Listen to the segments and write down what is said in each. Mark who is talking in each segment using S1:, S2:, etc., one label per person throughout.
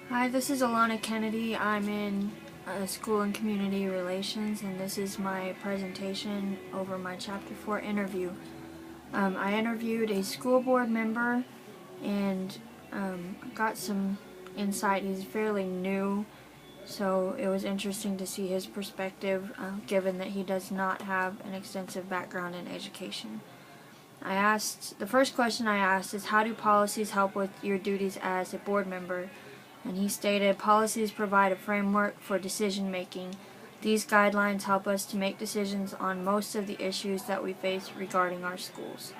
S1: Hi, this is Alana Kennedy. I'm in School and Community Relations, and this is my presentation over my Chapter 4 interview. I interviewed a school board member and got some insight. He's fairly new, so it was interesting to see his perspective, given that he does not have an extensive background in education. The first question I asked is, how do policies help with your duties as a board member? And he stated, policies provide a framework for decision making. These guidelines help us to make decisions on most of the issues that we face regarding our schools.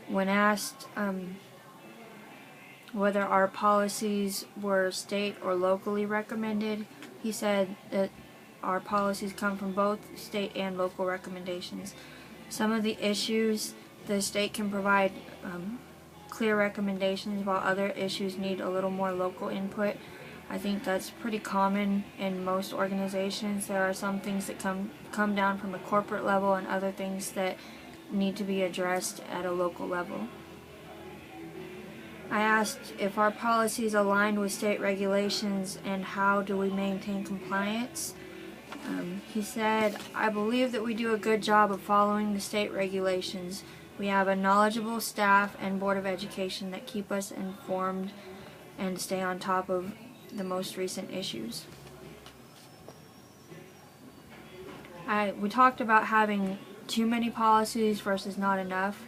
S1: When asked whether our policies were state or locally recommended, he said that our policies come from both state and local recommendations. Some of the issues the state can provide clear recommendations, while other issues need a little more local input. I think that's pretty common in most organizations. There are some things that come down from a corporate level and other things that need to be addressed at a local level. I asked if our policies aligned with state regulations and how do we maintain compliance. He said, I believe that we do a good job of following the state regulations. We have a knowledgeable staff and Board of Education that keep us informed and stay on top of the most recent issues. We talked about having too many policies versus not enough,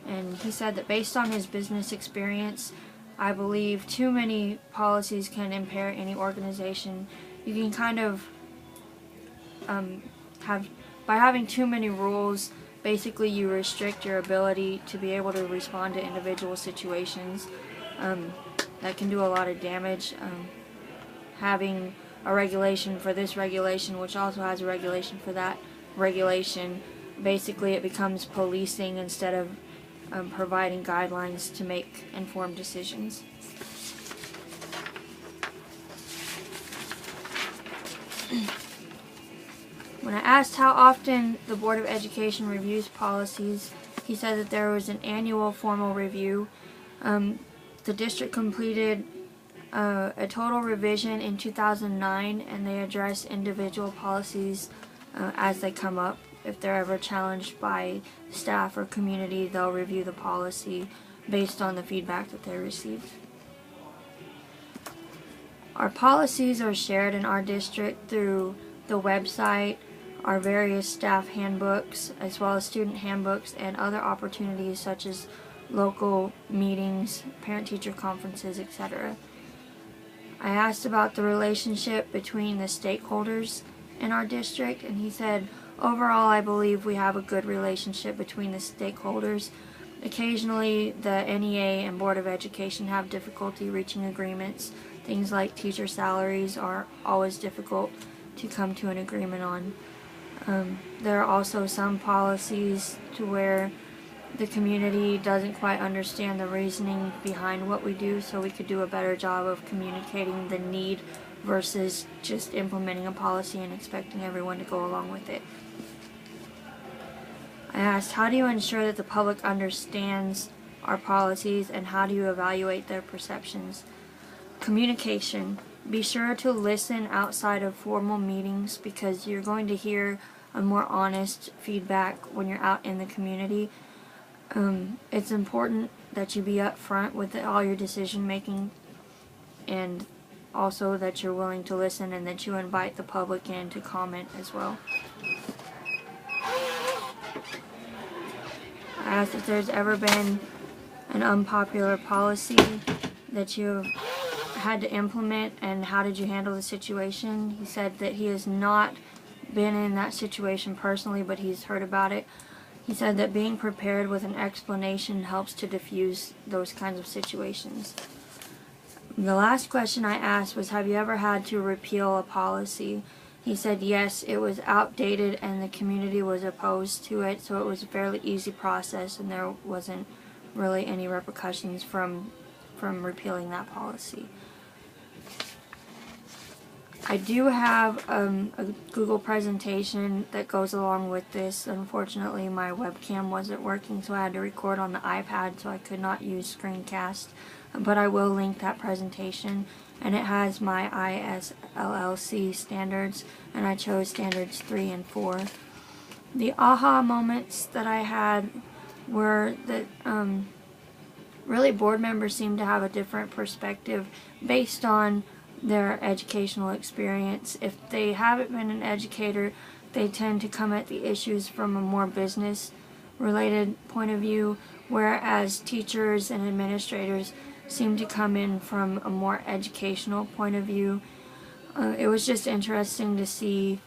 S1: and he said that based on his business experience, I believe too many policies can impair any organization. You can kind of by having too many rules, basically you restrict your ability to be able to respond to individual situations. That can do a lot of damage. Having a regulation for this regulation, which also has a regulation for that regulation, basically it becomes policing instead of providing guidelines to make informed decisions. When I asked how often the Board of Education reviews policies, he said that there was an annual formal review. The district completed a total revision in 2009, and they address individual policies as they come up. If they're ever challenged by staff or community, they'll review the policy based on the feedback that they received. Our policies are shared in our district through the website, our various staff handbooks, as well as student handbooks and other opportunities such as local meetings, parent-teacher conferences, etc. I asked about the relationship between the stakeholders in our district, and he said, overall, I believe we have a good relationship between the stakeholders. Occasionally, the NEA and Board of Education have difficulty reaching agreements. Things like teacher salaries are always difficult to come to an agreement on. There are also some policies to where the community doesn't quite understand the reasoning behind what we do, so we could do a better job of communicating the need versus just implementing a policy and expecting everyone to go along with it. I asked, how do you ensure that the public understands our policies, and how do you evaluate their perceptions? Communication. Be sure to listen outside of formal meetings, because you're going to hear a more honest feedback when you're out in the community. It's important that you be upfront with all your decision making, and also that you're willing to listen and that you invite the public in to comment as well. I asked if there's ever been an unpopular policy that you've had to implement, and how did you handle the situation. He said that he has not been in that situation personally, but he's heard about it. He said that being prepared with an explanation helps to diffuse those kinds of situations. The last question I asked was, have you ever had to repeal a policy? He said yes, it was outdated and the community was opposed to it, so it was a fairly easy process and there wasn't really any repercussions from repealing that policy. I do have a Google presentation that goes along with this. Unfortunately, my webcam wasn't working, so I had to record on the iPad, so I could not use Screencast. but I will link that presentation, and it has my ISLLC standards, and I chose standards 3 and 4. The aha moments that I had were that really board members seem to have a different perspective based on their educational experience. If they haven't been an educator, they tend to come at the issues from a more business related point of view, whereas teachers and administrators seem to come in from a more educational point of view. It was just interesting to see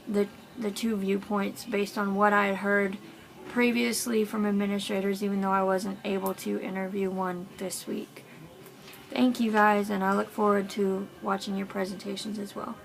S1: the two viewpoints based on what I had heard previously from administrators, even though I wasn't able to interview one this week. Thank you guys, and I look forward to watching your presentations as well.